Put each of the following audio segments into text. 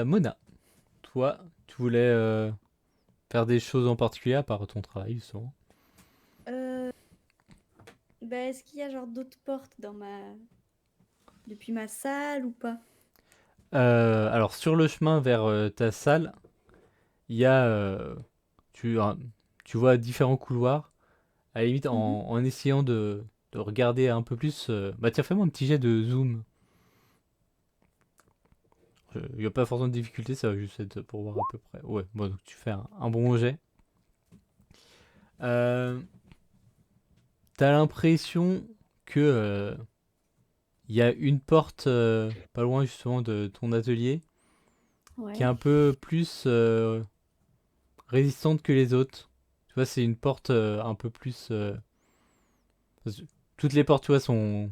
Mona, toi, tu voulais faire des choses en particulier à part ton travail, justement. Euh, est-ce qu'il y a genre d'autres portes depuis ma salle ou pas? Alors, sur le chemin vers ta salle, il y a, tu, un- tu vois différents couloirs. À la limite, Mhm. en essayant de regarder un peu plus, bah tiens, fais-moi un petit jet de zoom. Il n'y a pas forcément de difficulté, ça va juste être pour voir à peu près. Ouais, bon, donc tu fais un bon jet. Euh, T'as l'impression que il y a une porte pas loin justement de ton atelier qui est Ouais. un peu plus résistante que les autres. Tu vois, c'est une porte un peu plus. Parce que toutes les portes, tu vois, sont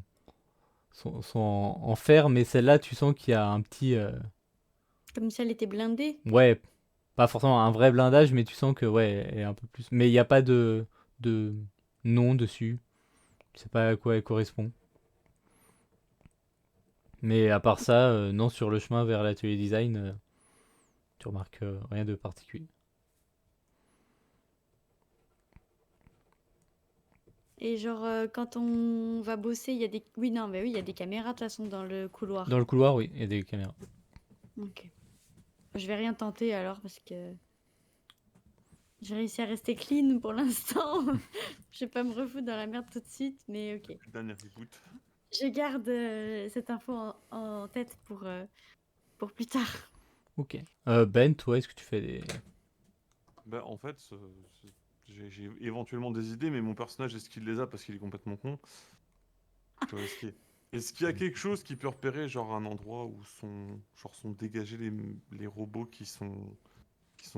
en fer, mais celle-là, tu sens qu'il y a un petit. Comme si elle était blindée. Ouais, pas forcément un vrai blindage, mais tu sens que, ouais, elle est un peu plus. Mais il n'y a pas de nom dessus. Tu sais pas à quoi elle correspond. Mais à part ça, non, sur le chemin vers l'atelier design, tu remarques rien de particulier. Et genre, quand on va bosser, il y a des... Oui, non, mais oui, il y a des caméras de toute façon dans le Dans couloir. le couloir, oui, il y a des caméras. Ok. Je vais rien tenter alors parce que j'ai réussi à rester clean pour l'instant. Je vais pas me refoutre dans la merde tout de suite, mais ok. Le dernier reboot. Je garde cette info en tête pour plus tard. Ok. Ben, toi, est-ce que tu fais des. Bah, en fait, j'ai éventuellement des idées, mais mon personnage, est-ce qu'il les a parce qu'il est complètement con? Tu vois, est-ce qu'il y a quelque chose qui peut repérer, genre un endroit où sont dégagés les robots qui sont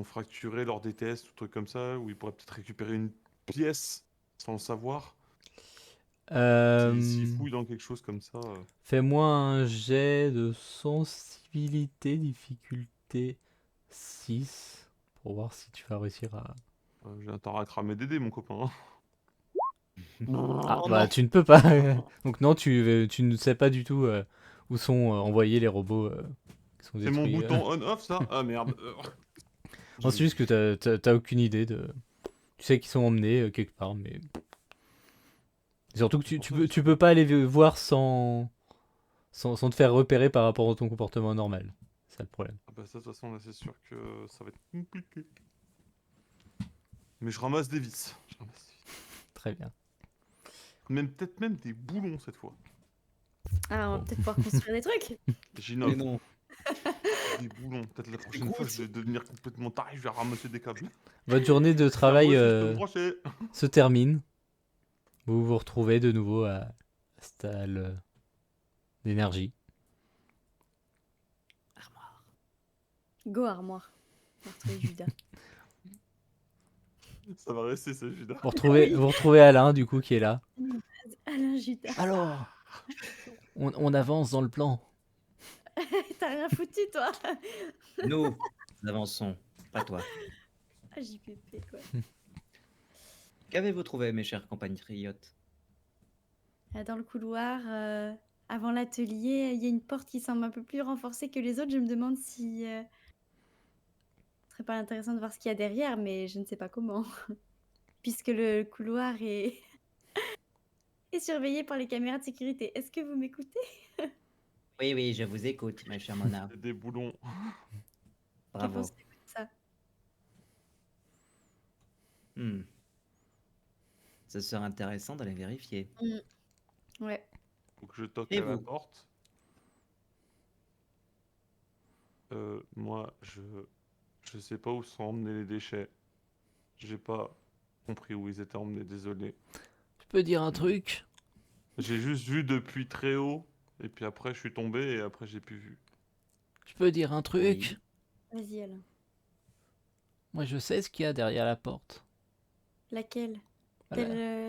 fracturés lors des tests ou trucs comme ça, où il pourrait peut-être récupérer une pièce sans le savoir? S'il Euh, fouille dans quelque chose comme ça, Fais-moi un jet de sensibilité, difficulté 6 pour voir si tu vas réussir à. j'ai intérêt à cramer des dés, mon copain, hein. Ah, Oh bah non! tu ne peux pas. Donc, non, tu ne sais pas du tout où sont envoyés les robots qui sont C'est mon détruits. bouton on-off, ça? Ah merde! Non, c'est J'ai- juste que t'as aucune idée de. Tu sais qu'ils sont emmenés quelque part, mais. Surtout que C'est tu, pour tu ça que peux, je tu suis... peux pas aller voir sans te faire repérer par rapport à ton comportement normal. C'est ça le problème. Ah bah ça, de toute façon, là, c'est sûr que ça va être compliqué. Mais je ramasse des vis. Je ramasse des vis. Très bien. Peut-être même des boulons cette fois. Ah, on va Bon. peut-être pouvoir construire des trucs. Mais J'innove. non, Des boulons. Peut-être la prochaine fois, je écoute, vais devenir complètement taré, je vais ramasser des câbles. Votre journée de Là, moi travail aussi, je peux me brancher. se termine. Vous vous retrouvez de nouveau à la salle d'énergie. armoire. Go armoire. On va retrouver Judas. Ça va rester, ça, Judas. Oui. Vous retrouvez Alain, du coup, qui est là. Alain Judas. Alors, on avance dans le plan. T'as rien foutu, toi. Nous avançons, pas toi. Ah, JPP, quoi. Qu'avez-vous trouvé, mes chers compatriotes? Dans le couloir, avant l'atelier, il y a une porte qui semble un peu plus renforcée que les autres. Je me demande si ce serait pas intéressant de voir ce qu'il y a derrière, mais je ne sais pas comment. Puisque le couloir est, est surveillé par les caméras de sécurité. Est-ce que vous m'écoutez? Oui, oui, je vous écoute, ma chère Mona. Des boulons. Que Bravo. pensez-vous de ça? Hmm. Ce serait intéressant d'aller vérifier. Mm. Ouais. Faut que je toque Et à la vous? porte. Moi, je sais pas où sont emmenés les déchets. J'ai pas compris où ils étaient emmenés, désolé. Tu peux dire un Hmm. truc? J'ai juste vu depuis très haut, et puis après je suis tombé, et après j'ai plus vu. Tu peux dire un truc? Oui. Vas-y, Alain. Moi, je sais ce qu'il y a derrière la porte. Laquelle? La,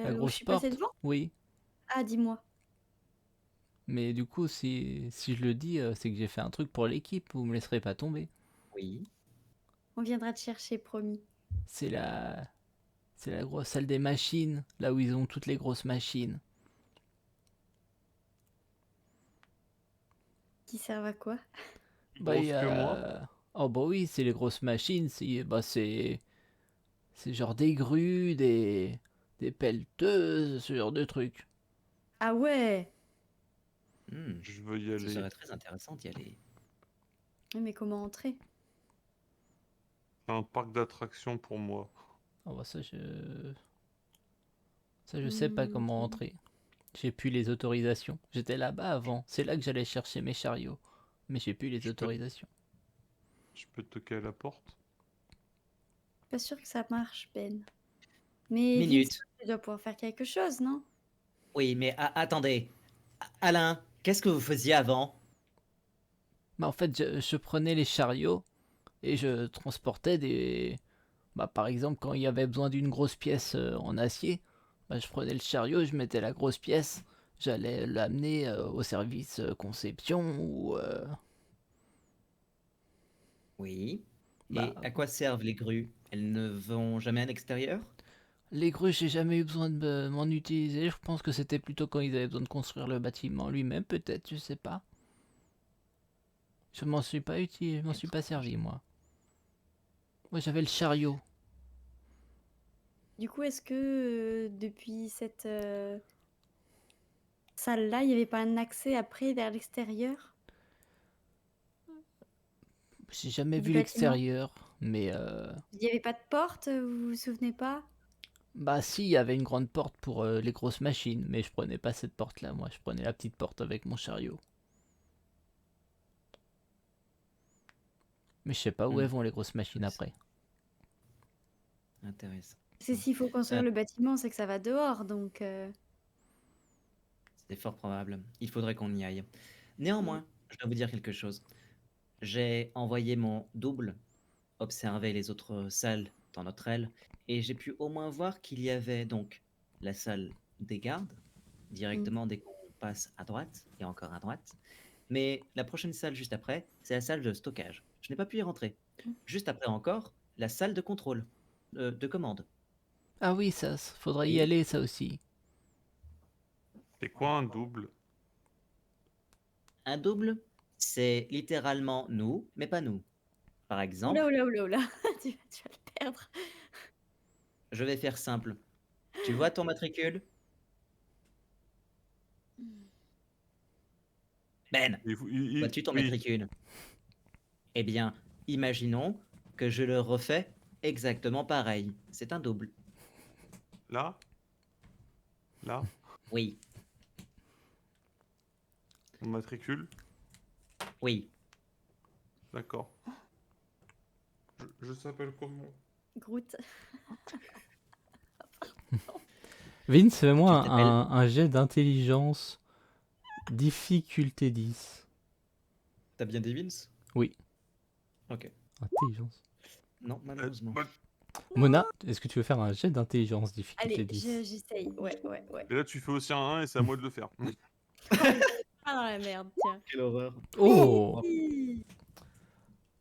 Celle la où je grosse suis passée porte? devant? Oui. Ah, dis-moi. Mais du coup, si je le dis, c'est que j'ai fait un truc pour l'équipe. Vous me laisserez pas tomber. Oui. On viendra te chercher, promis. C'est c'est la grosse salle des machines, là où ils ont toutes les grosses machines. Qui servent à quoi? plus Bah, il y grosse que moi. a... Oh bah oui, c'est les grosses machines, c'est genre des grues, des pelleteuses, ce genre de trucs. Ah ouais. Hmm, Je veux y ce aller. serait très intéressant d'y aller. Oui, mais comment entrer? C'est un parc d'attractions pour moi. Oh bah ça je sais pas Hmm. comment entrer. J'ai plus les autorisations. J'étais là-bas avant, c'est là que j'allais chercher mes chariots. Mais j'ai plus les Je peux, autorisations. je peux toquer à la porte. Pas sûr que ça marche, Ben. Mais Vince, Minute. tu dois pouvoir faire quelque chose, non? Oui, mais attendez. Alain, qu'est-ce que vous faisiez avant? Bah en fait, je prenais les chariots et je transportais des... Bah par exemple, quand il y avait besoin d'une grosse pièce en acier, bah, je prenais le chariot, je mettais la grosse pièce, j'allais l'amener au service conception ou... Oui. bah, Et à quoi servent les grues? Elles ne vont jamais à l'extérieur? les grues, j'ai jamais eu besoin de m'en utiliser. Je pense que c'était plutôt quand ils avaient besoin de construire le bâtiment lui-même, peut-être, je sais pas. Je m'en suis pas je m'en suis pas servi, moi. Moi, j'avais le chariot. Du coup, est-ce que depuis cette salle-là, il n'y avait pas un accès après vers l'extérieur J'ai jamais du vu bâtiment? l'extérieur, mais Il n'y avait pas de porte, vous vous souvenez pas? bah si, il y avait une grande porte pour les grosses machines, mais je prenais pas cette porte-là, moi. Je prenais la petite porte avec mon chariot. Mais je sais pas où elles Hmm, vont les grosses machines intéressant. après. Intéressant. C'est s'il faut construire Euh, le bâtiment, c'est que ça va dehors, donc... c'est fort probable. Il faudrait qu'on y aille. hmm. Néanmoins, je dois vous dire quelque chose. J'ai envoyé mon double observer les autres salles dans notre aile et j'ai pu au moins voir qu'il y avait donc la salle des gardes, Hmm. directement dès qu'on passe à droite et encore à droite. Mais la prochaine salle juste après, c'est la salle de stockage. Je n'ai pas pu y rentrer. Juste après encore, la salle de contrôle, de commande. Ah oui, faudrait y Et aller, ça aussi. C'est quoi un double? un double, c'est littéralement nous, mais pas nous. Par Oula, exemple, oula, oula, oula, tu vas le perdre. je vais faire simple. Tu vois ton matricule? Ben, vois-tu ton Oui, matricule? Eh bien, imaginons que je le refais exactement pareil. C'est un double. là, là, Oui, mon matricule. oui. D'accord. Je s'appelle comment? Groot. Vince, Tu fais-moi t'appelles? un jet d'intelligence difficulté 10. T'as bien dit Vince? Oui, Ok. intelligence. Non, malheureusement. Mona, est-ce que tu veux faire un jet d'intelligence difficulté Allez, 10? j'essaye. Ouais, ouais, ouais. Et là, tu fais aussi un 1 et c'est à moi de le faire. Ah, il est pas dans la merde, tiens. Quelle horreur. Oh! Oui.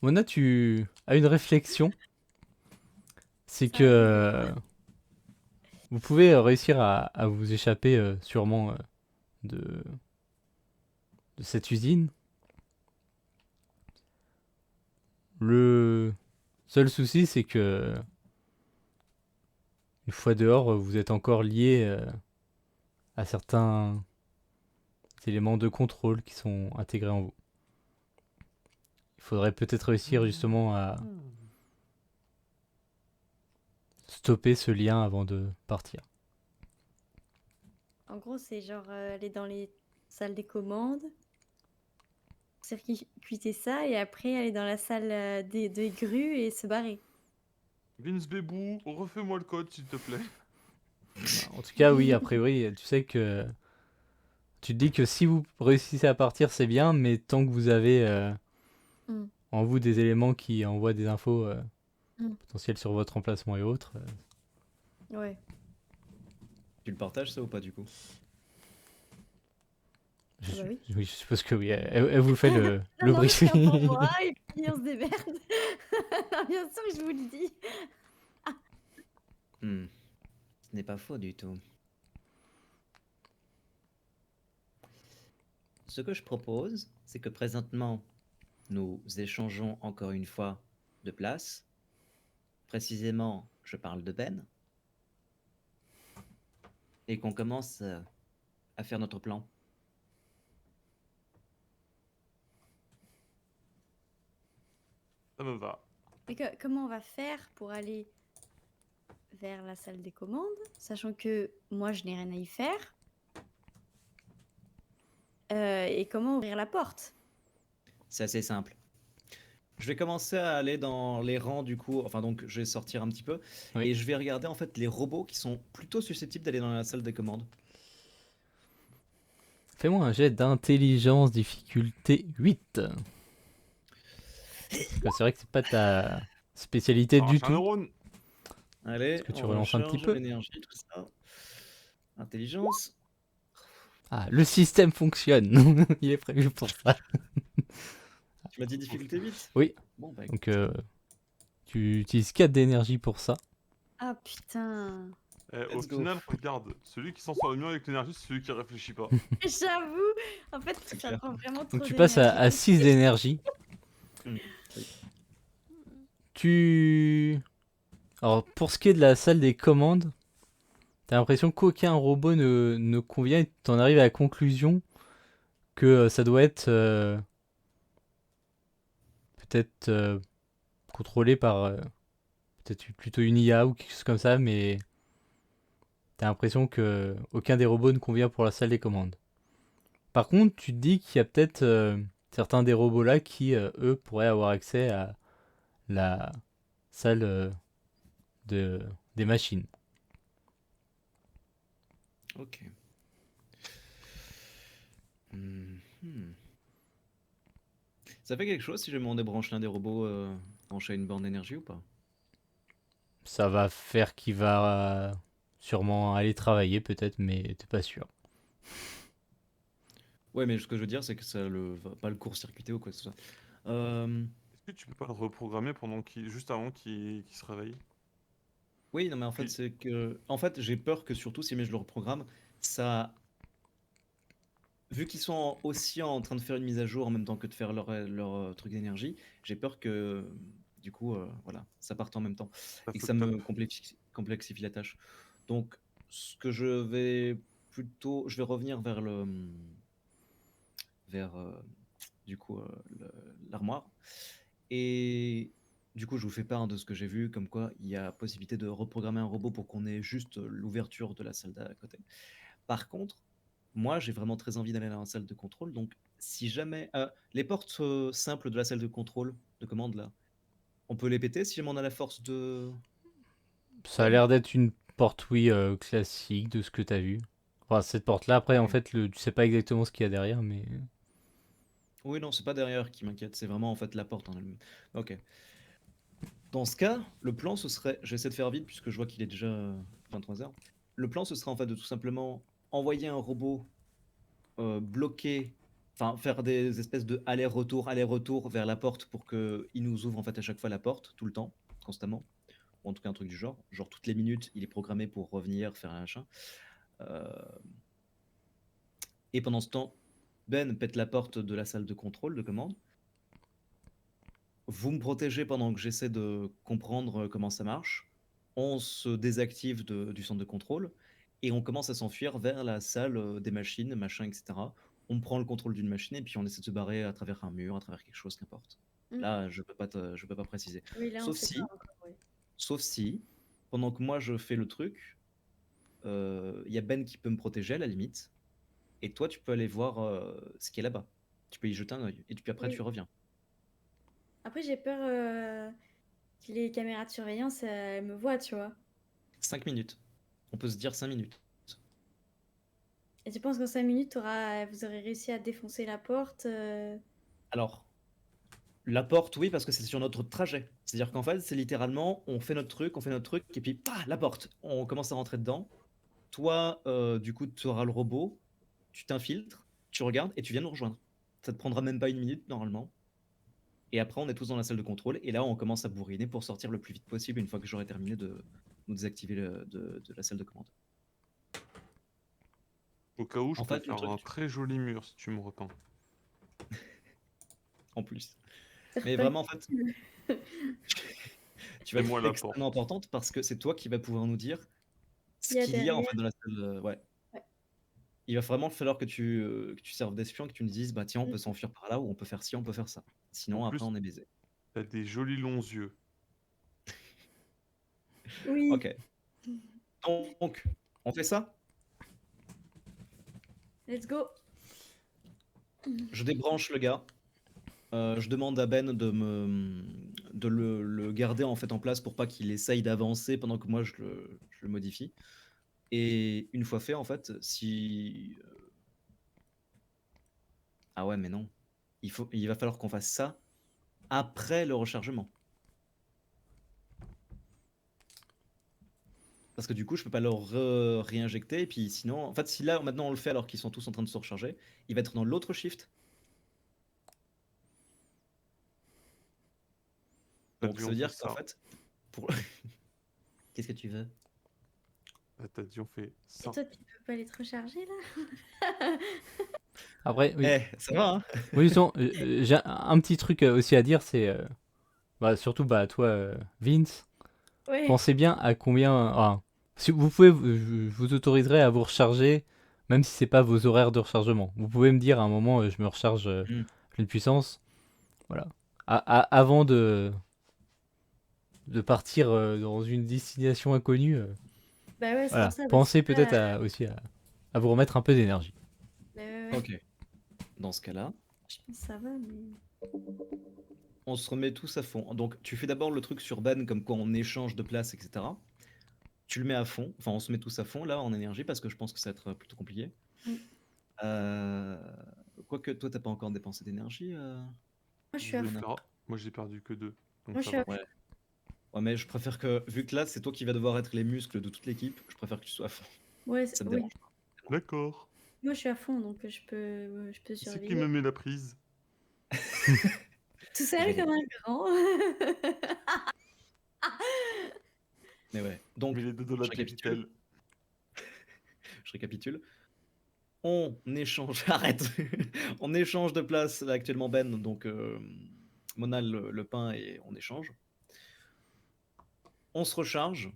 Mona, tu as une réflexion. C'est Ça que arrive. vous pouvez réussir à vous échapper sûrement de, de cette usine. Le seul souci, c'est que une fois dehors, vous êtes encore lié à certains éléments de contrôle qui sont intégrés en vous. Il faudrait peut-être réussir justement à stopper ce lien avant de partir. En gros, c'est genre aller dans les salles des commandes, circuiter ça, et après aller dans la salle des grues et se barrer. Vince Bébou, refais-moi le code, s'il te plaît. En tout cas, oui, a priori, tu sais que tu te dis que si vous réussissez à partir, c'est bien, mais tant que vous avez Hmm, en vous des éléments qui envoient des infos hmm. potentielles sur votre emplacement et autres, Ouais. Tu le partages ça ou pas du coup? Ah bah oui. oui, je suppose que oui, elle vous fait Non, le non, mais c'est un pour briefing. moi, et puis on se démerde. Non, bien sûr que je vous le dis. Hmm, ce n'est pas faux du tout. Ce que je propose, c'est que présentement, nous échangeons encore une fois de place. Précisément, je parle de Ben. Et qu'on commence à faire notre plan. Ça me va. Mais comment on va faire pour aller vers la salle des commandes, sachant que moi, je n'ai rien à y faire? Et comment ouvrir la porte? C'est assez simple. Je vais commencer à aller dans les rangs du coup, enfin donc je vais sortir un petit peu Oui. et je vais regarder en fait les robots qui sont plutôt susceptibles d'aller dans la salle des commandes. Fais-moi un jet d'intelligence difficulté 8. Parce que c'est vrai que c'est pas ta spécialité du Arrache un tout. neurone. Allez, Est-ce que tu on relances un petit recharge peu? l'énergie, tout ça. Intelligence. Ah, le système fonctionne. Il est prévu pour ça. Tu m'as dit difficulté 8? Oui. Bon bah Donc, écoute, tu utilises 4 d'énergie pour ça. Ah putain. Au let's go. final, regarde, celui qui s'en sort le mieux avec l'énergie, c'est celui qui réfléchit pas. J'avoue, en fait, C'est ça clair. prend vraiment Donc, trop tu passes à d'énergie. 6 d'énergie. Oui. Tu. Alors, pour ce qui est de la salle des commandes, t'as l'impression qu'aucun robot ne convient et t'en arrives à la conclusion que ça doit être peut-être contrôlé par peut-être plutôt une IA ou quelque chose comme ça, mais t'as l'impression que aucun des robots ne convient pour la salle des commandes. Par contre, tu te dis qu'il y a peut-être certains des robots là qui, eux, pourraient avoir accès à la salle de, des machines. Ok. Mhm. Ça fait quelque chose si jamais on débranche l'un des robots branché à une borne d'énergie ou pas? Ça va faire qu'il va sûrement aller travailler peut-être, mais t'es pas sûr. Ouais, mais ce que je veux dire, c'est que ça va pas le court-circuiter ou quoi que ce soit. Euh, Est-ce que tu peux pas le reprogrammer pendant juste avant qu'il se réveille? Oui, non, mais en fait, Puis, c'est que. En fait, j'ai peur que surtout si mais je le reprogramme, ça. Vu qu'ils sont aussi en train de faire une mise à jour en même temps que de faire leur truc d'énergie, j'ai peur que, du coup, voilà, ça parte en même temps ça et que fuck ça up. me complexifie la tâche. Donc, ce que je vais plutôt. Je vais revenir vers vers du coup l'armoire. Et du coup, je vous fais part de ce que j'ai vu, comme quoi il y a possibilité de reprogrammer un robot pour qu'on ait juste l'ouverture de la salle d'à côté. Par contre, moi, j'ai vraiment très envie d'aller dans la salle de contrôle. Donc, si jamais les portes simples de la salle de contrôle, de commande là, on peut les péter si jamais on a la force de Ça a Ben. l'air d'être une porte, oui, classique de ce que t'as vu. Enfin, cette porte-là, après, en Ok. fait, tu sais pas exactement ce qu'il y a derrière, mais Oui, non, c'est pas derrière qui m'inquiète, c'est vraiment en fait la porte en elle-même. Ok. Dans ce cas, le plan ce serait, j'essaie de faire vite puisque je vois qu'il est déjà 23h. Le plan ce serait en fait de tout simplement envoyer un robot bloquer, enfin faire des espèces de aller-retour vers la porte pour qu'il nous ouvre en fait à chaque fois la porte, tout le temps, constamment. Ou en tout cas un truc du genre toutes les minutes, il est programmé pour revenir, faire un machin. Euh, Et pendant ce temps, Ben pète la porte de la salle de contrôle, de commande. Vous me protégez pendant que j'essaie de comprendre comment ça marche. On se désactive du centre de contrôle et on commence à s'enfuir vers la salle des machines, machin, etc. On prend le contrôle d'une machine et puis on essaie de se barrer à travers un mur, à travers quelque chose, qu'importe. Mm. Là, je peux pas préciser. Oui, là, on Sauf sait pas si, encore. Oui. sauf si, pendant que moi je fais le truc, il y a Ben qui peut me protéger à la limite et toi tu peux aller voir ce qui est là-bas. Tu peux y jeter un œil et puis après Oui. tu reviens. Après, j'ai peur que les caméras de surveillance elles me voient, tu vois. 5 minutes. On peut se dire 5 minutes. Et tu penses qu'en 5 minutes, vous aurez réussi à défoncer la porte Alors, la porte, oui, parce que c'est sur notre trajet. C'est-à-dire qu'en fait, c'est littéralement, on fait notre truc, et puis, pah, la porte. On commence à rentrer dedans. Toi, du coup, tu auras le robot, tu t'infiltres, tu regardes, et tu viens nous rejoindre. Ça te prendra même pas une minute, normalement. Et après, on est tous dans la salle de contrôle, et là, on commence à bourriner pour sortir le plus vite possible, une fois que j'aurai terminé de nous désactiver de la salle de commande. Au cas où, je En peux fait, le faire truc, un très joli mur si tu me repeins. en plus. C'est Mais pas vraiment, en fait, cool. tu vas Fais-moi être la extrêmement porte. importante parce que c'est toi qui vas pouvoir nous dire ce Il y a qu'il y a en derrière. fait dans la salle. Ouais. Ouais. Il va vraiment falloir que tu serves d'espion, que tu nous dises, bah tiens, on Mm. peut s'enfuir par là ou on peut faire ci, on peut faire ça. En Sinon, après, plus, on est baisé. t'as des jolis longs yeux. Oui. Ok. Donc, on fait ça. Let's go. Je débranche le gars. Je demande à Ben de le garder en fait en place pour pas qu'il essaye d'avancer pendant que moi je le modifie. Et une fois fait, en fait, si ah ouais, mais non, il va falloir qu'on fasse ça après le rechargement. Parce que du coup, je peux pas leur réinjecter. Et puis sinon, en fait, si là maintenant on le fait alors qu'ils sont tous en train de se recharger, il va être dans l'autre shift. T'as Donc dit ça on veut fait dire qu'en ça. fait, pour qu'est-ce que tu veux? T'as dit on fait Et ça. toi, tu peux pas aller te recharger là? Après, oui. Eh, ça va, hein? Oui, j'ai un petit truc aussi à dire, c'est bah, surtout bah, toi, Vince, Ouais. pensez bien à combien. Si vous pouvez, je vous autoriserai à vous recharger, même si c'est pas vos horaires de rechargement. Vous pouvez me dire à un moment, je me recharge Hmm. pleine puissance, voilà. Avant de partir dans une destination inconnue, Bah ouais, c'est pour voilà. ça. Parce Pensez que peut-être là, aussi à vous remettre un peu d'énergie. bah ouais, ouais. Ok. Dans ce cas-là, Je pense que ça va, mais. on se remet tous à fond. Donc, tu fais d'abord le truc sur Ben, comme quoi on échange de place, etc. Tu le mets à fond. Enfin, on se met tous à fond là en énergie parce que je pense que ça va être plutôt compliqué. Mm. Euh, Quoique, toi, t'as pas encore dépensé d'énergie, Moi, je Je suis à vais fond. faire. Moi j'ai perdu que 2. Donc Moi, je ça suis à va. fond. Ouais. Ouais, mais je préfère que, vu que là, c'est toi qui vas devoir être les muscles de toute l'équipe, je préfère que tu sois à fond. Ouais, Ça me oui. dérange pas. D'accord. Moi, je suis à fond, donc je peux C'est qui surveiller. me met la prise? Tout Je seul vais comme un grand. Mais ouais. Mais Donc, les deux dans la je récapitule. Péritel. Je récapitule. On échange, arrête, on échange de place là actuellement Ben, donc Mona le pain et on échange. On se recharge.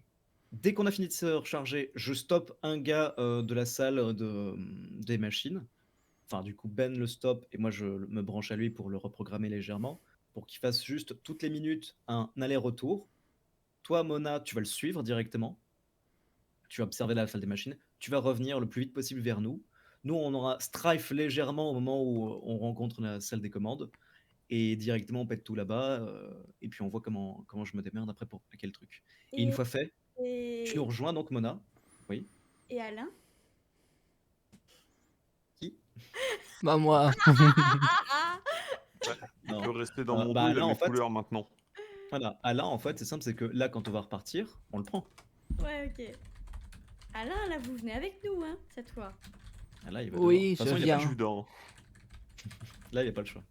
Dès qu'on a fini de se recharger, je stoppe un gars de la salle des machines. Enfin, du coup, Ben le stoppe et moi je me branche à lui pour le reprogrammer légèrement, pour qu'il fasse juste toutes les minutes un aller-retour. Toi, Mona, tu vas le suivre directement. Tu vas observer la salle des machines. Tu vas revenir le plus vite possible vers nous. Nous, on aura strife légèrement au moment où on rencontre la salle des commandes. Et directement, on pète tout là-bas. Et puis, on voit comment je me démerde après pour quel truc. Et une Et, fois fait, tu nous et, rejoins donc, Mona. Oui. et Alain? Qui? Bah moi, Il Non. peut rester dans mon Bah, dos, il a Alain, en mes fait, couleurs maintenant. voilà. Alain, en fait, c'est simple, c'est que là, quand on va repartir, on le prend. Ouais, ok. Alain, là, vous venez avec nous, hein, cette fois. Ah, là, il va devoir. De oui, toute je façon, il y a viens. pas le choix. Judas. Là, il n'y a pas le choix.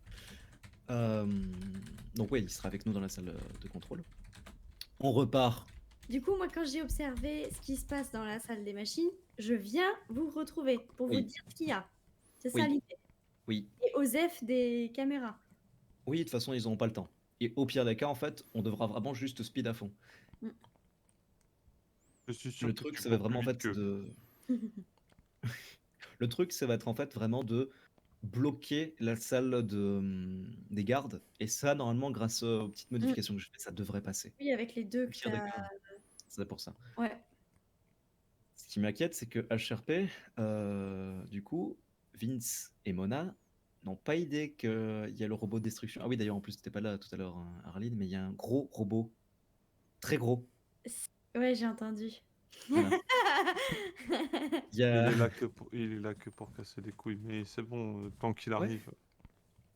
Donc, oui, il sera avec nous dans la salle de contrôle. On repart. Du coup, moi, quand j'ai observé ce qui se passe dans la salle des machines, je viens vous retrouver pour vous Oui. dire ce qu'il y a. C'est ça Oui. l'idée. Oui. Et Osef des caméras. Oui, de toute façon, ils n'auront pas le temps. Et au pire des cas, en fait, on devra vraiment juste speed à fond. Je suis sûr Le que truc, tu ça va cours plus vraiment en vite fait que. de. Le truc, ça va être en fait vraiment de bloquer la salle des gardes. Et ça, normalement, grâce aux petites modifications que je fais, ça devrait passer. Oui, avec les deux Au que pire des t'as. cas, c'est pour ça. Ouais. Ce qui m'inquiète, c'est que HRP, du coup, Vince et Mona n'ont pas idée qu'il y a le robot de destruction. Ah oui, d'ailleurs, en plus, t'étais pas là tout à l'heure, hein, Arline, mais il y a un gros robot. Très gros. Ouais, j'ai entendu. Voilà. Il y Il a... est là il est là que pour casser les couilles. Mais c'est bon, tant qu'il Ouais. arrive.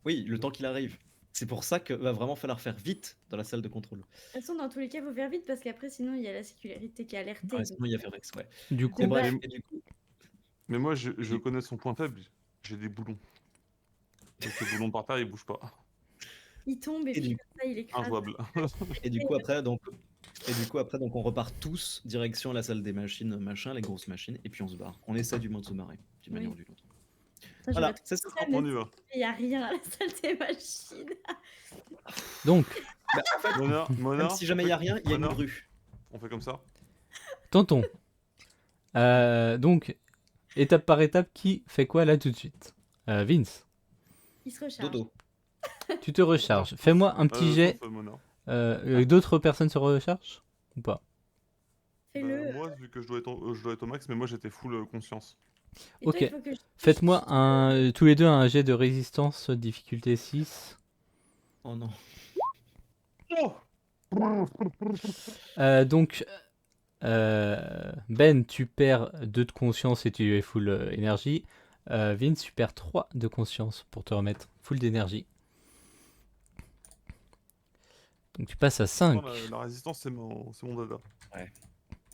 Oui, le temps qu'il arrive. C'est pour ça qu'il va vraiment falloir faire vite dans la salle de contrôle. De toute façon, dans tous les cas, faut faire vite parce qu'après, sinon, il y a la sécurité qui est alertée. Ouais, donc, sinon, il y a Ferrex, ouais. Du Mais coup, bref, Mais- et du coup, Mais moi, je du- connais son point faible. J'ai des boulons. Donc les boulons par terre, ils bougent pas. il tombe et Et puis du- comme ça, il écrase. Injouable. et du coup, après, on repart tous direction la salle des machines, machin, les grosses machines, et puis on se barre. On essaie du moins de se barrer, d'une Oui. manière ou d'une autre. Putain, je Voilà, vais c'est ça. retrouver ça, On mais y va. il y a rien à la salle des machines. Donc, Bah, en fait, Mona, même si jamais il y a rien, il y a une Mona, grue. on fait comme ça. tonton. Donc, étape par étape, qui fait quoi là tout de suite? Vince, Il se recharge. Dodo. tu te recharges. Fais-moi un petit jet. Sauf Mona. D'autres personnes se rechargent ou pas? Fais-le. Moi, vu que je dois être au max, mais moi j'étais full conscience. Et toi, Ok. il faut que je- Faites-moi tous les deux un jet de résistance difficulté 6. Oh non. Donc, Ben, tu perds 2 de conscience et tu es full énergie. Vince, tu perds 3 de conscience pour te remettre full d'énergie. Donc tu passes à 5. Non, la résistance, c'est mon dada.